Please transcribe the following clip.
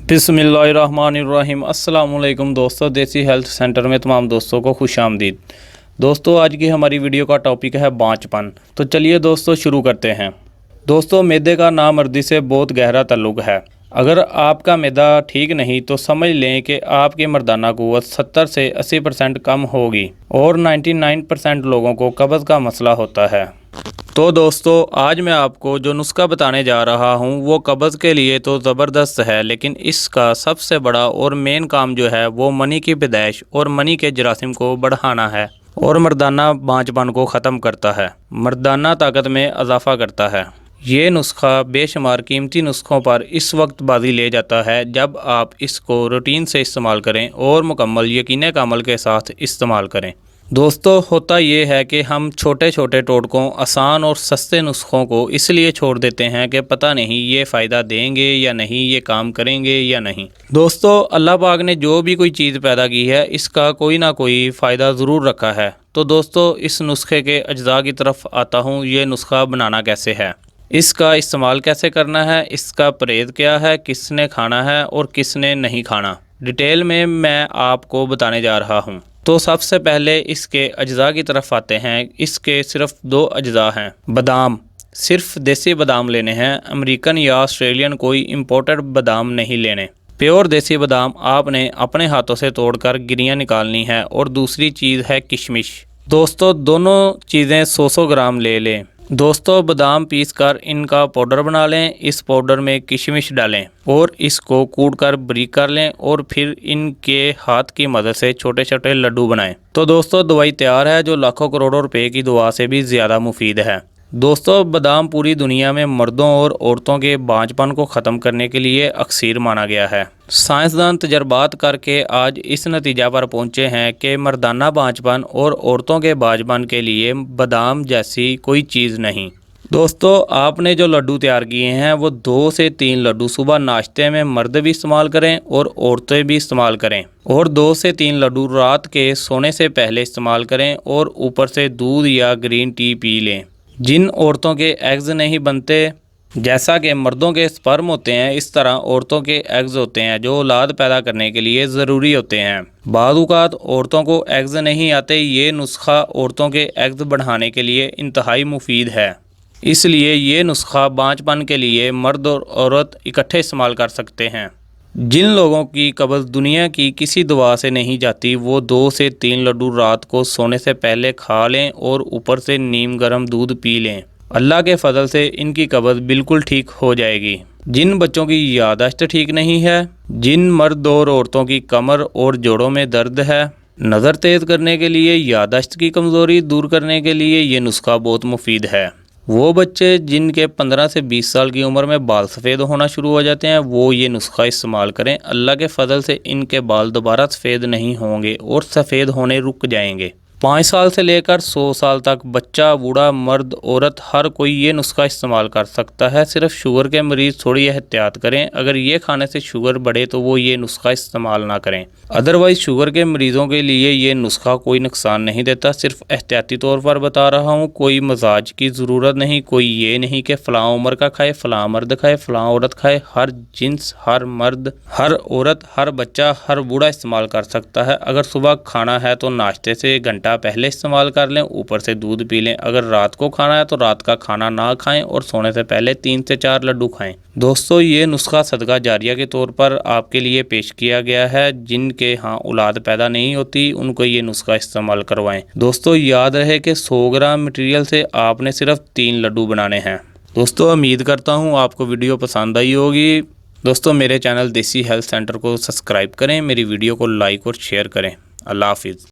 बिस्मिल्लाहिर्रहमानिर्रहीम। अस्सलाम वालेकुम दोस्तों, देसी हेल्थ सेंटर में तमाम दोस्तों को खुश आमदीद। दोस्तों, आज की हमारी वीडियो का टॉपिक है बांझपन। तो चलिए दोस्तों शुरू करते हैं। दोस्तों, मैदे का नामर्दी से बहुत गहरा ताल्लुक़ है। अगर आपका मैदा ठीक नहीं तो समझ लें कि आपकी मर्दाना क़ुव्वत 70 से 80% कम होगी और 99% लोगों को कब्ज़ का मसला होता है। तो दोस्तों, आज मैं आपको जो नुस्खा बताने जा रहा हूं वो कब्ज़ के लिए तो ज़बरदस्त है, लेकिन इसका सबसे बड़ा और मेन काम जो है वो मनी की पैदाइश और मनी के जरासीम को बढ़ाना है और मर्दाना बांझपन को ख़त्म करता है, मर्दाना ताकत में इजाफ़ा करता है। ये नुस्खा बेशुमार कीमती नुस्खों पर इस वक्त बाजी ले जाता है जब आप इसको रूटीन से इस्तेमाल करें और मुकम्मल यकीन कामल के साथ इस्तेमाल करें। दोस्तों, होता ये है कि हम छोटे छोटे टोटकों, आसान और सस्ते नुस्खों को इसलिए छोड़ देते हैं कि पता नहीं ये फ़ायदा देंगे या नहीं, ये काम करेंगे या नहीं। दोस्तों, अल्लाह पाक ने जो भी कोई चीज़ पैदा की है इसका कोई ना कोई फ़ायदा ज़रूर रखा है। तो दोस्तों, इस नुस्खे के अज्जा की तरफ आता हूँ। ये नुस्खा बनाना कैसे है, इसका इस्तेमाल कैसे करना है, इसका परहेज़ क्या है, किसने खाना है और किसने नहीं खाना, डिटेल में मैं आपको बताने जा रहा हूँ। तो सबसे पहले इसके अज्जा की तरफ आते हैं। इसके सिर्फ 2 अज्जा हैं। बादाम, सिर्फ देसी बादाम लेने हैं, अमेरिकन या ऑस्ट्रेलियन कोई इंपोर्टेड बादाम नहीं लेने। प्योर देसी बादाम आपने अपने हाथों से तोड़कर गिरियाँ निकालनी है। और दूसरी चीज़ है किशमिश। दोस्तों, दोनों चीज़ें 100 ग्राम ले लें। दोस्तों, बादाम पीस कर इनका पाउडर बना लें। इस पाउडर में किशमिश डालें और इसको कूट कर बारीक कर लें और फिर इनके हाथ की मदद से छोटे छोटे लड्डू बनाएं। तो दोस्तों, दवाई तैयार है जो लाखों करोड़ों रुपए की दवा से भी ज़्यादा मुफीद है। दोस्तों, बादाम पूरी दुनिया में मर्दों और औरतों के बांझपन को ख़त्म करने के लिए अक्सीर माना गया है। साइंसदान तजर्बात करके आज इस नतीजा पर पहुंचे हैं कि मर्दाना बांझपन और औरतों के बांझपन के लिए बादाम जैसी कोई चीज़ नहीं। दोस्तों, आपने जो लड्डू तैयार किए हैं वो 2 से 3 लड्डू सुबह नाश्ते में मर्द भी इस्तेमाल करें और औरतें भी इस्तेमाल करें, और 2 से 3 लड्डू रात के सोने से पहले इस्तेमाल करें और ऊपर से दूध या ग्रीन टी पी लें। जिन औरतों के एग्ज़ नहीं बनते, जैसा कि मर्दों के स्पर्म होते हैं, इस तरह औरतों के एग्ज़ होते हैं जो औलाद पैदा करने के लिए ज़रूरी होते हैं। बाद औक़ात औरतों को एग्ज़ नहीं आते। ये नुस्खा औरतों के एग्ज़ बढ़ाने के लिए इंतहाई मुफीद है। इसलिए ये नुस्खा बांझपन के लिए मर्द और औरत इकट्ठे इस्तेमाल कर सकते हैं। जिन लोगों की कब्ज़ दुनिया की किसी दवा से नहीं जाती वो 2 से 3 लड्डू रात को सोने से पहले खा लें और ऊपर से नीम गर्म दूध पी लें। अल्लाह के फजल से इनकी कब्ज़ बिल्कुल ठीक हो जाएगी। जिन बच्चों की याददाश्त ठीक नहीं है, जिन मर्द और औरतों की कमर और जोड़ों में दर्द है, नज़र तेज़ करने के लिए, याददाश्त की कमज़ोरी दूर करने के लिए ये नुस्खा बहुत मुफीद है। वो बच्चे जिनके 15 से 20 साल की उम्र में बाल सफ़ेद होना शुरू हो जाते हैं वो ये नुस्खा इस्तेमाल करें। अल्लाह के फजल से इनके बाल दोबारा सफ़ेद नहीं होंगे और सफ़ेद होने रुक जाएंगे। 5 साल से लेकर 100 साल तक बच्चा, बूढ़ा, मर्द, औरत, हर कोई ये नुस्खा इस्तेमाल कर सकता है। सिर्फ शुगर के मरीज़ थोड़ी एहतियात करें। अगर ये खाने से शुगर बढ़े तो वो ये नुस्खा इस्तेमाल ना करें। अदरवाइज़ शुगर के मरीज़ों के लिए ये नुस्खा कोई नुकसान नहीं देता। सिर्फ एहतियाती तौर पर बता रहा हूँ, कोई मजाज की ज़रूरत नहीं। कोई ये नहीं कि फ़लाँ उम्र का खाए, फ़लाँ मर्द खाए, फ़लाँ औरत खाए। हर जिन्स, हर मर्द, हर औरत, हर बच्चा, हर बूढ़ा इस्तेमाल कर सकता है। अगर सुबह खाना है तो नाश्ते से घंटा पहले इस्तेमाल कर लें, ऊपर से दूध पी लें। अगर रात को खाना है तो रात का खाना ना खाएं और सोने से पहले 3 से 4 लड्डू खाएं। दोस्तों, ये नुस्खा सदका जारिया के तौर पर आपके लिए पेश किया गया है। जिनके यहाँ औलाद पैदा नहीं होती उनको ये नुस्खा इस्तेमाल करवाएं। दोस्तों, याद रहे कि 100 ग्राम मटेरियल से आपने सिर्फ 3 लड्डू बनाने हैं। दोस्तों, उम्मीद करता हूँ आपको वीडियो पसंद आई होगी। दोस्तों, मेरे चैनल देसी हेल्थ सेंटर को सब्सक्राइब करें, मेरी वीडियो को लाइक और शेयर करें। अल्लाह हाफिज़।